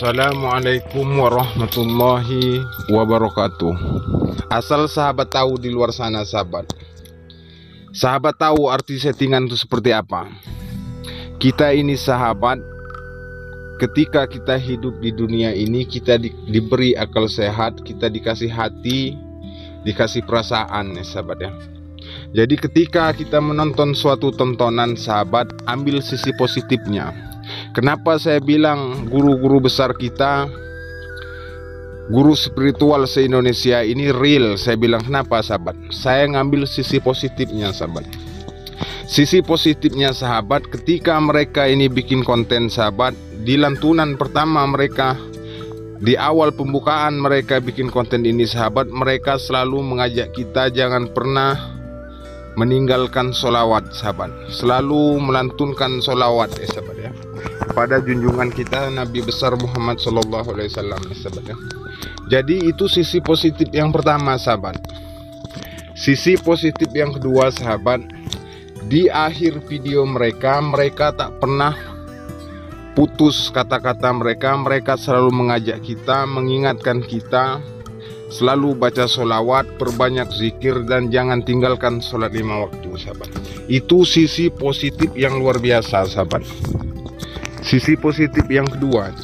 Assalamualaikum warahmatullahi wabarakatuh. Asal sahabat tahu di luar sana, sahabat tahu arti settingan itu seperti apa. Kita ini sahabat, ketika kita hidup di dunia ini, kita diberi akal sehat, kita dikasih hati, dikasih perasaan ya sahabat ya. Jadi ketika kita menonton suatu tontonan, sahabat, ambil sisi positifnya. Kenapa saya bilang guru-guru besar kita, guru spiritual se-Indonesia ini real? Saya bilang kenapa, sahabat? Saya ngambil sisi positifnya, sahabat. Sisi positifnya, sahabat, ketika mereka ini bikin konten, sahabat, di lantunan pertama mereka, di awal pembukaan mereka bikin konten ini, sahabat, mereka selalu mengajak kita jangan pernah meninggalkan sholawat, sahabat. Selalu melantunkan sholawat ya sahabat ya, kepada junjungan kita Nabi besar Muhammad SAW sahabat ya. Jadi itu sisi positif yang pertama, sahabat. Sisi positif yang kedua, sahabat, di akhir video mereka tak pernah putus kata-kata mereka. Mereka selalu mengajak kita, mengingatkan kita selalu baca sholawat, perbanyak zikir, dan jangan tinggalkan sholat 5 waktu, sahabat. Itu sisi positif yang luar biasa, sahabat. Sisi positif yang kedua.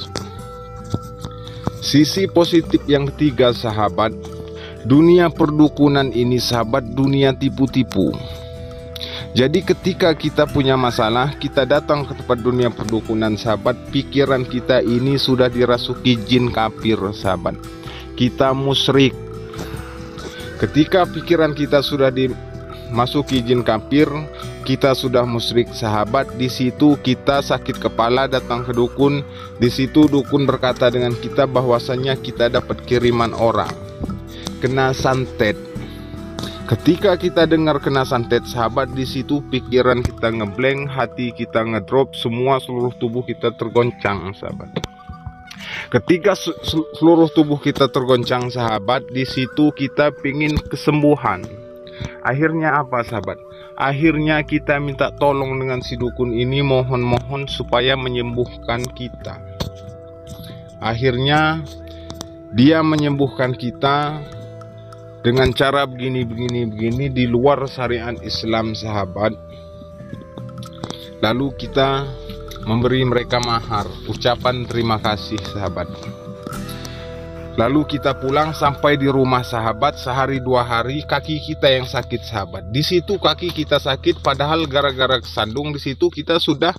Sisi positif yang ketiga, sahabat, dunia perdukunan ini, sahabat, dunia tipu-tipu. Jadi ketika kita punya masalah, kita datang ke tempat dunia perdukunan, sahabat, pikiran kita ini sudah dirasuki jin kafir, sahabat. Kita musyrik. Ketika pikiran kita sudah dimasuki jin kafir, kita sudah musyrik, sahabat. Di situ kita sakit kepala, datang ke dukun. Di situ dukun berkata dengan kita bahwasanya kita dapat kiriman orang, kena santet. Ketika kita dengar kena santet, sahabat, di situ pikiran kita ngeblank, hati kita ngedrop, seluruh tubuh kita tergoncang, sahabat. Ketika seluruh tubuh kita tergoncang, sahabat, di situ kita pingin kesembuhan. Akhirnya apa, sahabat? Akhirnya kita minta tolong dengan si dukun ini, mohon supaya menyembuhkan kita. Akhirnya dia menyembuhkan kita dengan cara begini di luar syariat Islam, sahabat. Lalu kita memberi mereka mahar, ucapan terima kasih, sahabat. Lalu kita pulang, sampai di rumah, sahabat, sehari 2 hari kaki kita yang sakit, sahabat. Di situ kaki kita sakit, padahal gara-gara kesandung. Di situ kita sudah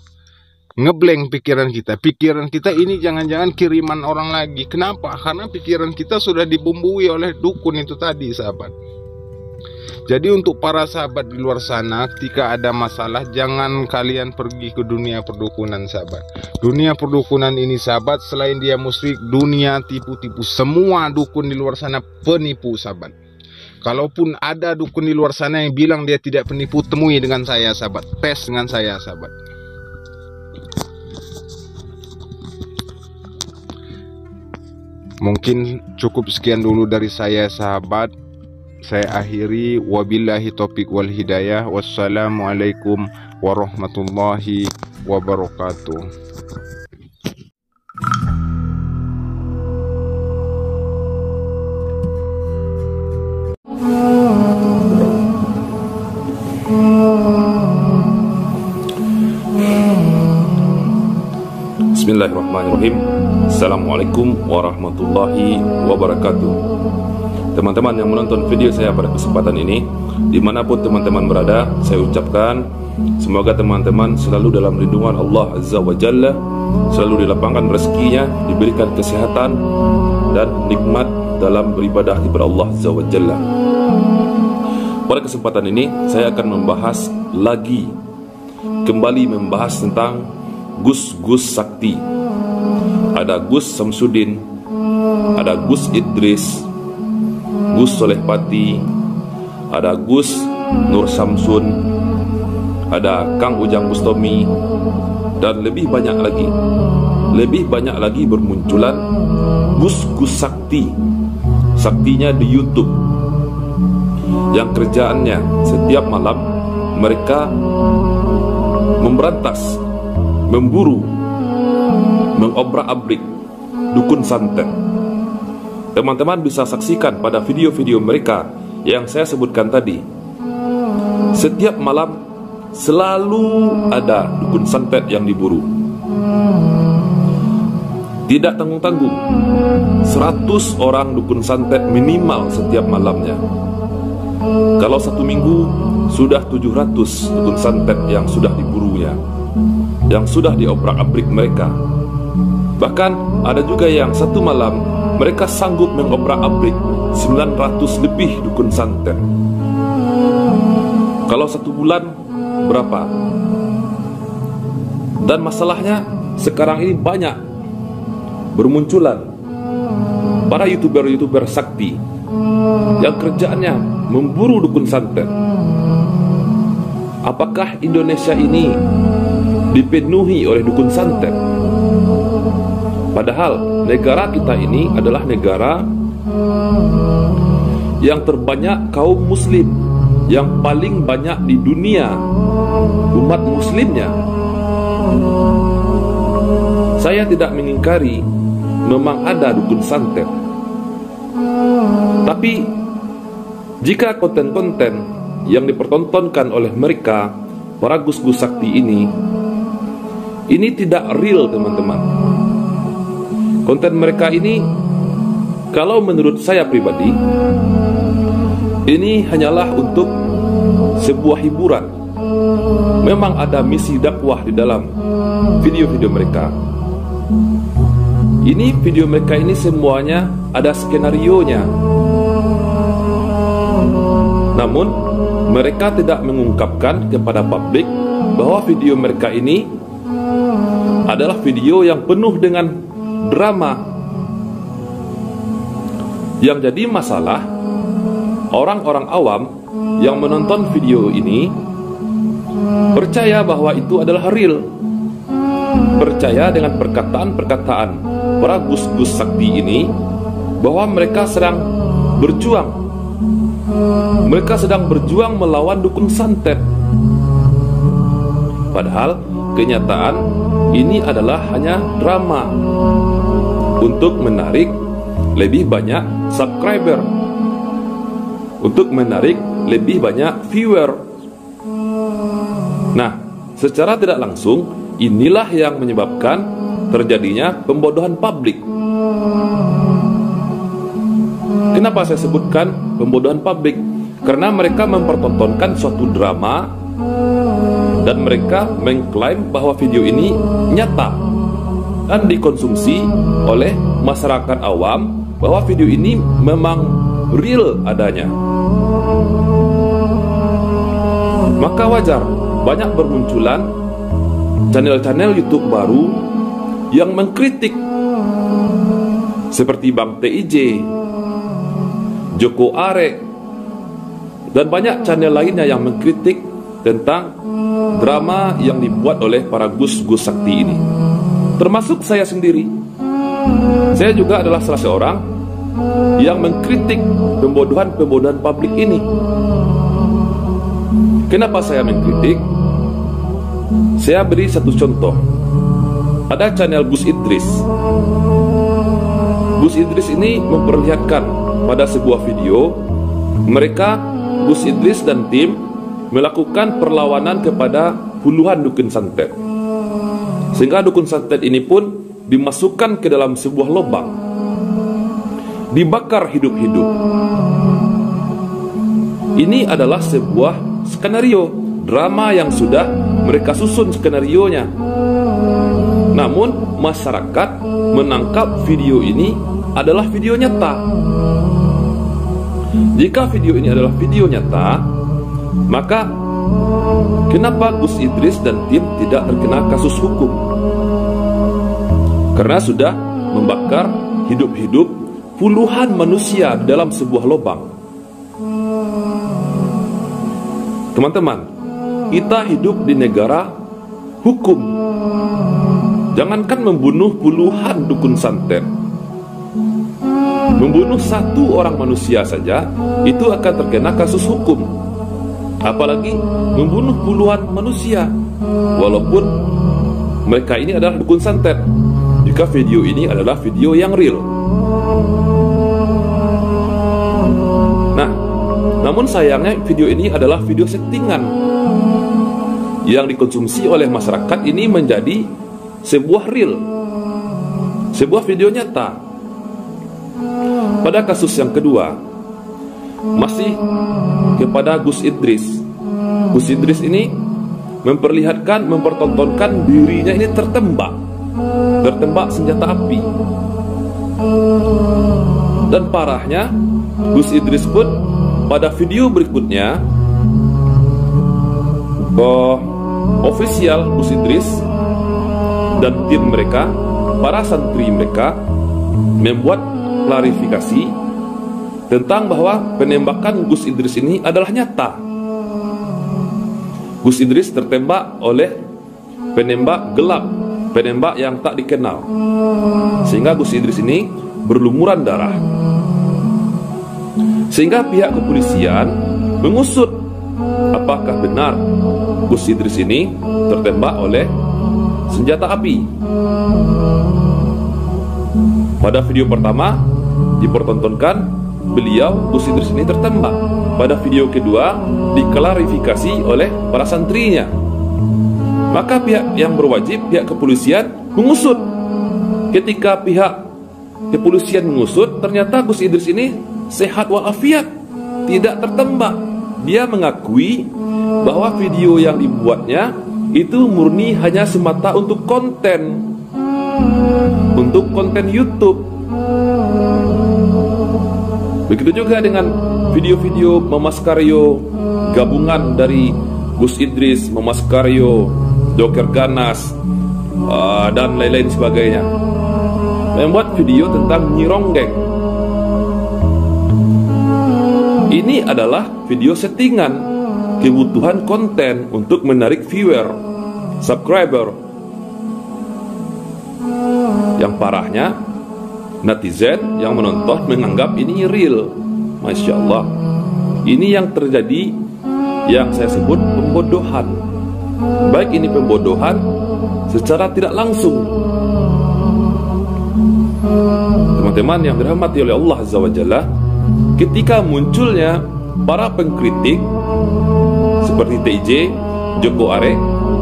ngeblank pikiran kita. Pikiran kita ini jangan-jangan kiriman orang lagi. Kenapa? Karena pikiran kita sudah dibumbui oleh dukun itu tadi, sahabat. Jadi untuk para sahabat di luar sana, ketika ada masalah, jangan kalian pergi ke dunia perdukunan, sahabat. Dunia perdukunan ini, sahabat, selain dia musyrik, dunia tipu-tipu. Semua dukun di luar sana penipu, sahabat. Kalaupun ada dukun di luar sana yang bilang dia tidak penipu, temui dengan saya, sahabat. Tes dengan saya, sahabat. Mungkin cukup sekian dulu dari saya, sahabat. Saya akhiri, wabillahi taufiq wal hidayah. Wassalamualaikum warahmatullahi wabarakatuh. Bismillahirrahmanirrahim. Assalamualaikum warahmatullahi wabarakatuh. Teman-teman yang menonton video saya pada kesempatan ini, dimanapun teman-teman berada, saya ucapkan semoga teman-teman selalu dalam lindungan Allah Azza wa Jalla, selalu dilapangkan rezekinya, diberikan kesehatan dan nikmat dalam beribadah kepada Allah Azza wa Jalla. Pada kesempatan ini saya akan kembali membahas tentang Gus Sakti. Ada Gus Samsudin, ada Gus Idris, Gus Soleh Pati, ada Gus Nur Samsun, ada Kang Ujang Bustomi, dan lebih banyak lagi bermunculan Gus Sakti. Saktinya di YouTube, yang kerjaannya setiap malam mereka memberantas, memburu, mengobrak-abrik dukun santet. Teman-teman bisa saksikan pada video-video mereka yang saya sebutkan tadi. Setiap malam selalu ada dukun santet yang diburu. Tidak tanggung-tanggung, 100 orang dukun santet minimal setiap malamnya. Kalau satu minggu sudah 700 dukun santet yang sudah diburunya, yang sudah diobrak-abrik mereka. Bahkan ada juga yang satu malam mereka sanggup mengobrak-abrik 900 lebih dukun santet. Kalau satu bulan berapa? Dan masalahnya sekarang ini banyak bermunculan para YouTuber sakti yang kerjaannya memburu dukun santet. Apakah Indonesia ini dipenuhi oleh dukun santet? Padahal negara kita ini adalah negara yang terbanyak kaum muslim, yang paling banyak di dunia umat muslimnya. Saya tidak mengingkari memang ada dukun santet. Tapi jika konten-konten yang dipertontonkan oleh mereka, para gus-gus sakti ini tidak real, teman-teman. Konten mereka ini, kalau menurut saya pribadi, ini hanyalah untuk sebuah hiburan. Memang ada misi dakwah di dalam video-video mereka. Ini video mereka ini semuanya ada skenarionya. Namun mereka tidak mengungkapkan kepada publik bahwa video mereka ini adalah video yang penuh dengan drama. Yang jadi masalah, orang-orang awam yang menonton video ini percaya bahwa itu adalah real, percaya dengan perkataan-perkataan para gus-gus sakti ini bahwa mereka sedang berjuang, mereka sedang berjuang melawan dukun santet. Padahal kenyataan ini adalah hanya drama untuk menarik lebih banyak subscriber, untuk menarik lebih banyak viewer. Nah, secara tidak langsung inilah yang menyebabkan terjadinya pembodohan publik. Kenapa saya sebutkan pembodohan publik? Karena mereka mempertontonkan suatu drama dan mereka mengklaim bahwa video ini nyata dan dikonsumsi oleh masyarakat awam, bahwa video ini memang real adanya. Maka wajar banyak bermunculan channel-channel YouTube baru yang mengkritik, seperti Bang TIJ, Joko Arek, dan banyak channel lainnya yang mengkritik tentang drama yang dibuat oleh para gus-gus sakti ini. Termasuk saya sendiri. Saya juga adalah salah seorang yang mengkritik pembodohan-pembodohan publik ini. Kenapa saya mengkritik? Saya beri satu contoh. Ada channel Gus Idris. Gus Idris ini memperlihatkan pada sebuah video mereka, Gus Idris dan tim, melakukan perlawanan kepada puluhan dukun santet, sehingga dukun santet ini pun dimasukkan ke dalam sebuah lubang, dibakar hidup-hidup. Ini adalah sebuah skenario drama yang sudah mereka susun skenarionya. Namun masyarakat menangkap video ini adalah video nyata. Jika video ini adalah video nyata, maka kenapa Gus Idris dan tim tidak terkena kasus hukum? Karena sudah membakar hidup-hidup puluhan manusia dalam sebuah lubang. Teman-teman, kita hidup di negara hukum. Jangankan membunuh puluhan dukun santet, membunuh satu orang manusia saja itu akan terkena kasus hukum. Apalagi membunuh puluhan manusia, walaupun mereka ini adalah dukun santet. jika video ini adalah video yang real. Nah, namun sayangnya video ini adalah video settingan yang dikonsumsi oleh masyarakat ini menjadi sebuah real, sebuah video nyata. Pada kasus yang kedua, masih kepada Gus Idris. Gus Idris ini mempertontonkan dirinya ini tertembak senjata api. Dan parahnya, Gus Idris pun pada video berikutnya, ofisial Gus Idris dan tim mereka, para santri mereka, membuat klarifikasi tentang bahwa penembakan Gus Idris ini adalah nyata. Gus Idris tertembak oleh penembak gelap, penembak yang tak dikenal, sehingga Gus Idris ini berlumuran darah. Sehingga pihak kepolisian mengusut apakah benar Gus Idris ini tertembak oleh senjata api. Pada video pertama dipertontonkan beliau, Gus Idris ini tertembak. Pada video kedua diklarifikasi oleh para santrinya. Maka pihak yang berwajib, pihak kepolisian, mengusut. Ketika pihak kepolisian mengusut, ternyata Gus Idris ini sehat walafiat, tidak tertembak. Dia mengakui bahwa video yang dibuatnya itu murni hanya semata untuk konten YouTube. Begitu juga dengan video-video Mamas Karyo gabungan dari Gus Idris, Mamas Karyo, Joker Ganas, dan lain-lain sebagainya, membuat video tentang Nyironggeng. Ini adalah video settingan, kebutuhan konten untuk menarik viewer, subscriber. Yang parahnya, netizen yang menonton menganggap ini real. Masya Allah, ini yang terjadi, yang saya sebut pembodohan. Baik ini pembodohan secara tidak langsung. Teman-teman yang dirahmati oleh Allah Azza wa Jalla, ketika munculnya para pengkritik seperti TJ, Joko Are,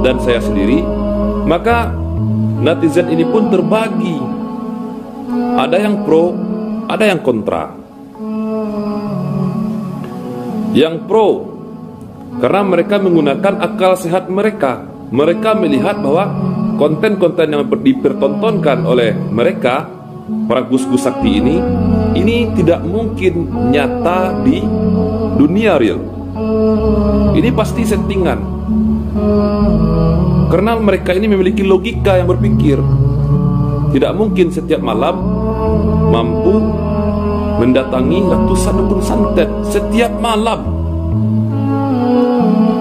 dan saya sendiri, maka netizen ini pun terbagi. Ada yang pro, ada yang kontra. Yang pro karena mereka menggunakan akal sehat mereka. Mereka melihat bahwa konten-konten yang dipertontonkan oleh mereka, para gus-gus sakti ini tidak mungkin nyata di dunia real. Ini pasti settingan. Karena mereka ini memiliki logika yang berpikir. Tidak mungkin setiap malam mampu mendatangi ratusan dukun santet setiap malam.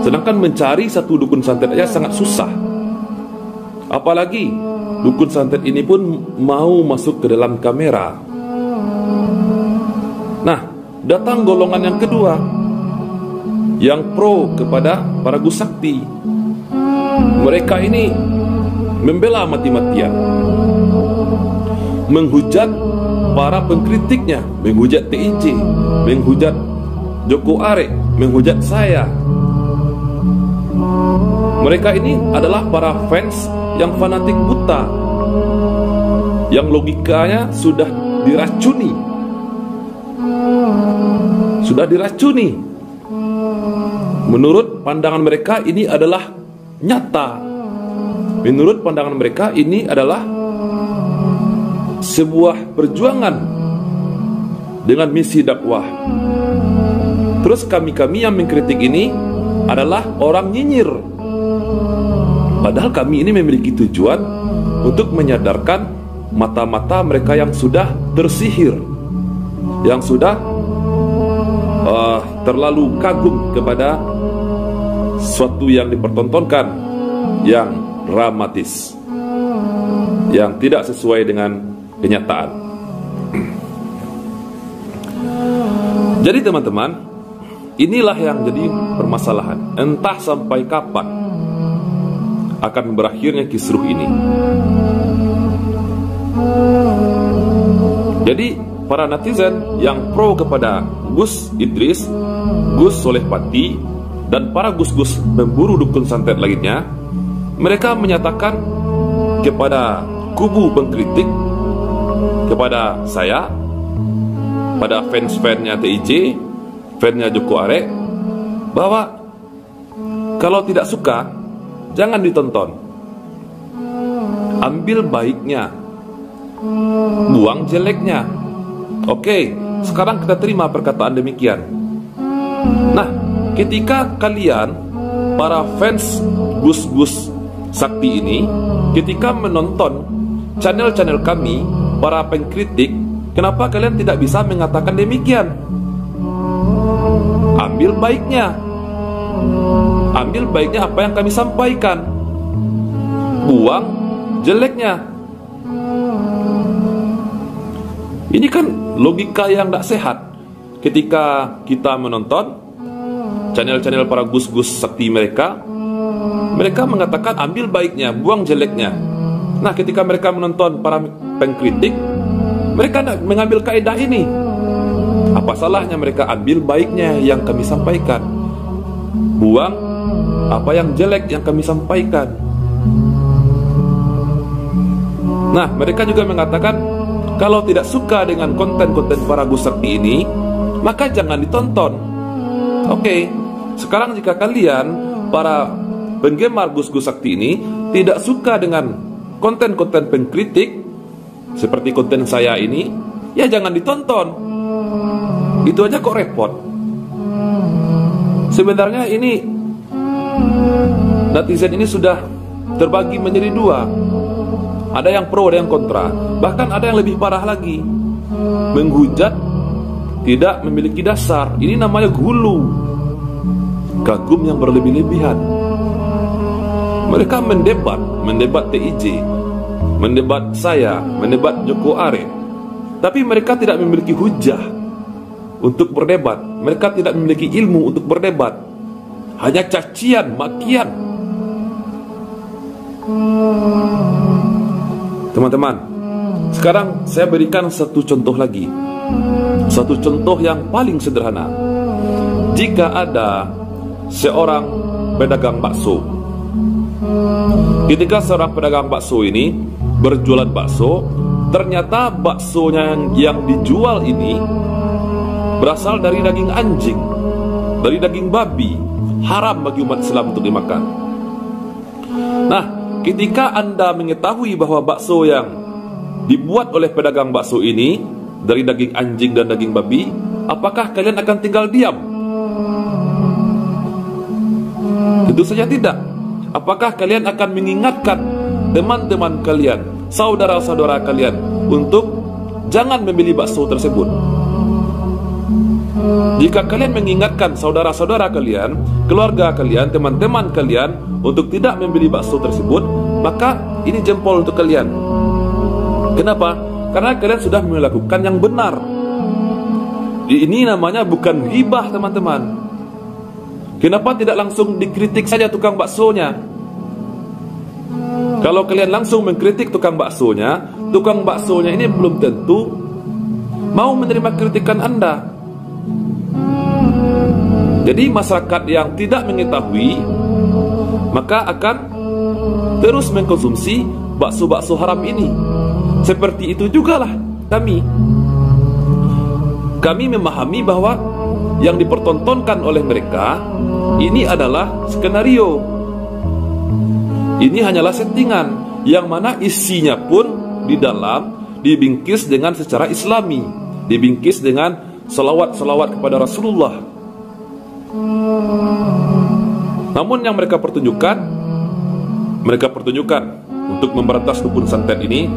Sedangkan mencari satu dukun santet aja sangat susah. Apalagi dukun santet ini pun mau masuk ke dalam kamera. Nah, datang golongan yang kedua, yang pro kepada para gus sakti. Mereka ini membela mati-matian, menghujat para pengkritiknya, menghujat TIJ, menghujat Joko Are, menghujat saya. Mereka ini adalah para fans yang fanatik buta, yang logikanya sudah diracuni. Menurut pandangan mereka ini adalah nyata. Menurut pandangan mereka ini adalah sebuah perjuangan dengan misi dakwah. Terus kami-kami yang mengkritik ini adalah orang nyinyir. Padahal kami ini memiliki tujuan untuk menyadarkan mata-mata mereka yang sudah tersihir, yang sudah terlalu kagum kepada sesuatu yang dipertontonkan, yang dramatis, yang tidak sesuai dengan kenyataan. Jadi teman-teman, inilah yang jadi permasalahan. Entah sampai kapan akan berakhirnya kisruh ini. Jadi para netizen yang pro kepada Gus Idris, Gus Soleh Pati, dan para gus-gus pemburu dukun santet lainnya, mereka menyatakan kepada kubu pengkritik, kepada saya, pada fans-fansnya TIJ, fansnya Joko Arek, bahwa kalau tidak suka, jangan ditonton. Ambil baiknya, buang jeleknya. Oke, sekarang kita terima perkataan demikian. Nah, ketika kalian, para fans gus-gus sakti ini, ketika menonton channel-channel kami, para pengkritik, kenapa kalian tidak bisa mengatakan demikian? Ambil baiknya. Ambil baiknya apa yang kami sampaikan, buang jeleknya. Ini kan logika yang tidak sehat. Ketika kita menonton channel-channel para gus-gus sakti mereka mengatakan ambil baiknya, buang jeleknya. Nah, ketika mereka menonton para pengkritik, mereka tidak mengambil kaidah ini. Apa salahnya mereka ambil baiknya yang kami sampaikan, buang apa yang jelek yang kami sampaikan. Nah, mereka juga mengatakan kalau tidak suka dengan konten-konten para gus sakti ini, maka jangan ditonton. Oke, sekarang jika kalian, para penggemar gus-gus sakti ini, tidak suka dengan konten-konten pengkritik seperti konten saya ini, ya jangan ditonton. Itu aja kok repot. Sebenarnya ini netizen ini sudah terbagi menjadi dua. Ada yang pro, ada yang kontra. Bahkan ada yang lebih parah lagi, menghujat tidak memiliki dasar. Ini namanya gulu, kagum yang berlebih-lebihan. Mereka mendebat TIJ, mendebat saya, mendebat Joko Arek, tapi mereka tidak memiliki hujah untuk berdebat. Mereka tidak memiliki ilmu untuk berdebat. Hanya cacian, makian. Teman-teman, sekarang saya berikan satu contoh lagi. Satu contoh yang paling sederhana. Jika ada seorang pedagang bakso, ketika seorang pedagang bakso ini berjualan bakso, ternyata baksonya yang dijual ini berasal dari daging anjing, dari daging babi, haram bagi umat Islam untuk dimakan. Nah, ketika Anda mengetahui bahwa bakso yang dibuat oleh pedagang bakso ini dari daging anjing dan daging babi, apakah kalian akan tinggal diam? Tentu saja tidak. Apakah kalian akan mengingatkan teman-teman kalian, saudara-saudara kalian, untuk jangan membeli bakso tersebut? Jika kalian mengingatkan saudara-saudara kalian, keluarga kalian, teman-teman kalian untuk tidak membeli bakso tersebut, maka ini jempol untuk kalian. Kenapa? Karena kalian sudah melakukan yang benar. Ini namanya bukan ghibah, teman-teman. Kenapa tidak langsung dikritik saja tukang baksonya? Kalau kalian langsung mengkritik tukang baksonya ini belum tentu mau menerima kritikan Anda. Jadi masyarakat yang tidak mengetahui maka akan terus mengkonsumsi bakso-bakso haram ini. Seperti itu jugalah kami. Kami memahami bahwa yang dipertontonkan oleh mereka ini adalah skenario. Ini hanyalah settingan yang mana isinya pun di dalam dibingkis dengan secara Islami, dibingkis dengan salawat-salawat kepada Rasulullah. Namun yang mereka pertunjukkan untuk memberantas dukun santet ini,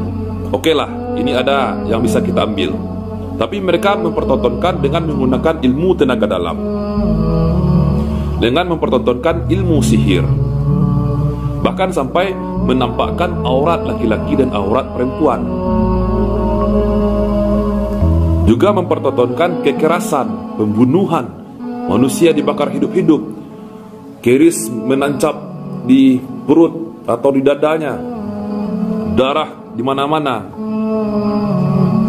okelah, ini ada yang bisa kita ambil. Tapi mereka mempertontonkan dengan menggunakan ilmu tenaga dalam, dengan mempertontonkan ilmu sihir, bahkan sampai menampakkan aurat laki-laki dan aurat perempuan. Juga mempertontonkan kekerasan, pembunuhan, manusia dibakar hidup-hidup, keris menancap di perut atau di dadanya, darah di mana-mana.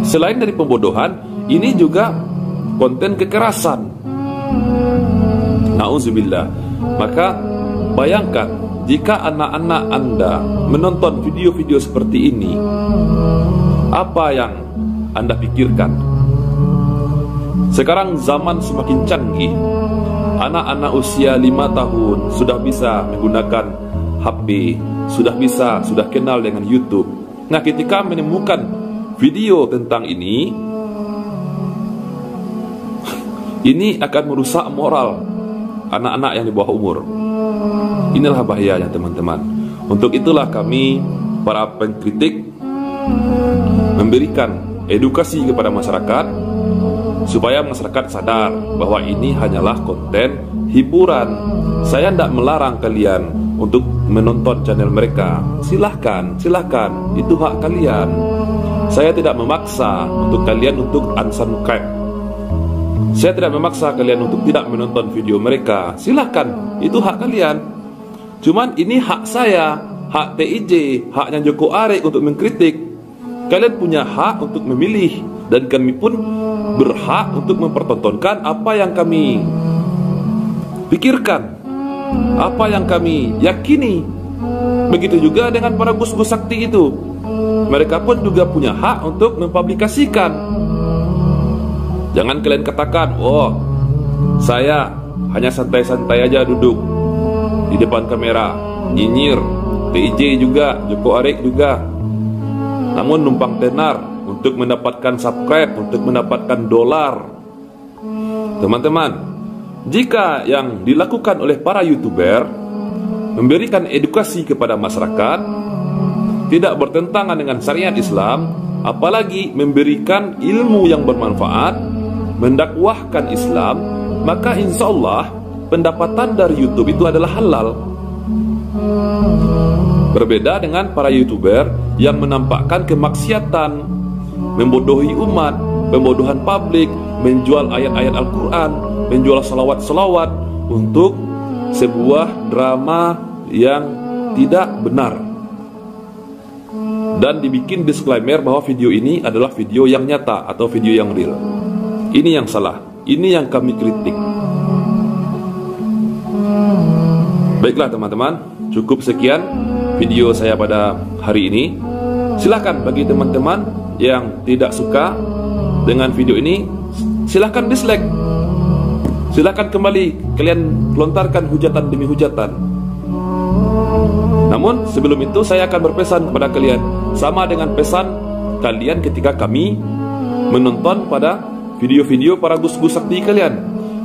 Selain dari pembodohan, ini juga konten kekerasan. Nauzubillah. Maka bayangkan jika anak-anak Anda menonton video-video seperti ini, apa yang Anda pikirkan? Sekarang zaman semakin canggih. Anak-anak usia 5 tahun sudah bisa menggunakan HP, sudah kenal dengan YouTube. Nah, ketika menemukan video tentang ini akan merusak moral anak-anak yang di bawah umur. Inilah bahayanya, teman-teman. Untuk itulah kami, para pengkritik, memberikan edukasi kepada masyarakat supaya masyarakat sadar bahwa ini hanyalah konten hiburan. Saya tidak melarang kalian untuk menonton channel mereka. Silahkan, itu hak kalian. Saya tidak memaksa untuk kalian untuk unsubscribe. Saya tidak memaksa kalian untuk tidak menonton video mereka. Silahkan, itu hak kalian. Cuman ini hak saya, hak TIJ, haknya Joko Arik untuk mengkritik. Kalian punya hak untuk memilih, dan kami pun berhak untuk mempertontonkan apa yang kami pikirkan, apa yang kami yakini. Begitu juga dengan para gus-gus sakti itu. Mereka pun juga punya hak untuk mempublikasikan. Jangan kalian katakan, oh, saya hanya santai-santai aja duduk di depan kamera, nyinyir. TIJ juga, Joko Arik juga, namun numpang tenar untuk mendapatkan subscribe, untuk mendapatkan dolar. Teman-teman, jika yang dilakukan oleh para YouTuber memberikan edukasi kepada masyarakat, tidak bertentangan dengan syariat Islam, apalagi memberikan ilmu yang bermanfaat, mendakwahkan Islam, maka insya Allah pendapatan dari YouTube itu adalah halal. Berbeda dengan para YouTuber yang menampakkan kemaksiatan, membodohi umat, pembodohan publik, menjual ayat-ayat Al-Quran, menjual salawat-salawat untuk sebuah drama yang tidak benar, dan dibikin disclaimer bahwa video ini adalah video yang nyata atau video yang real. Ini yang salah, ini yang kami kritik. Baiklah teman-teman, cukup sekian video saya pada hari ini. Silahkan bagi teman-teman yang tidak suka dengan video ini, silahkan dislike. Silahkan kembali kalian lontarkan hujatan demi hujatan. Namun sebelum itu saya akan berpesan kepada kalian, sama dengan pesan kalian ketika kami menonton pada video-video para gus-gus sakti kalian.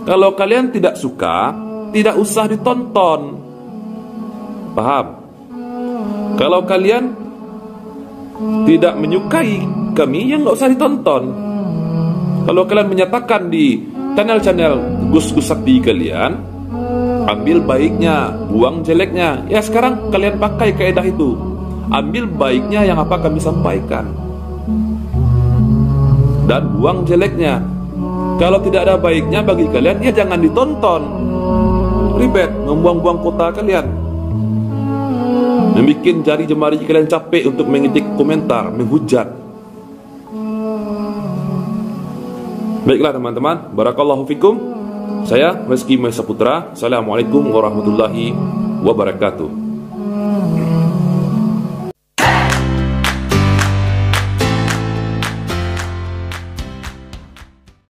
Kalau kalian tidak suka, tidak usah ditonton. Paham? Kalau kalian tidak menyukai kami, ya nggak usah ditonton. Kalau kalian menyatakan di channel-channel gus-gus sakti kalian, ambil baiknya, buang jeleknya. Ya sekarang kalian pakai kaidah itu. Ambil baiknya yang apa kami sampaikan, dan buang jeleknya. Kalau tidak ada baiknya bagi kalian, ya jangan ditonton. Ribet, membuang-buang kota kalian, membuat jari jemari kalian capek untuk mengetik komentar, menghujat. Baiklah teman-teman, barakallahu fikum. Saya Reski Maesa Putra. Assalamualaikum warahmatullahi wabarakatuh.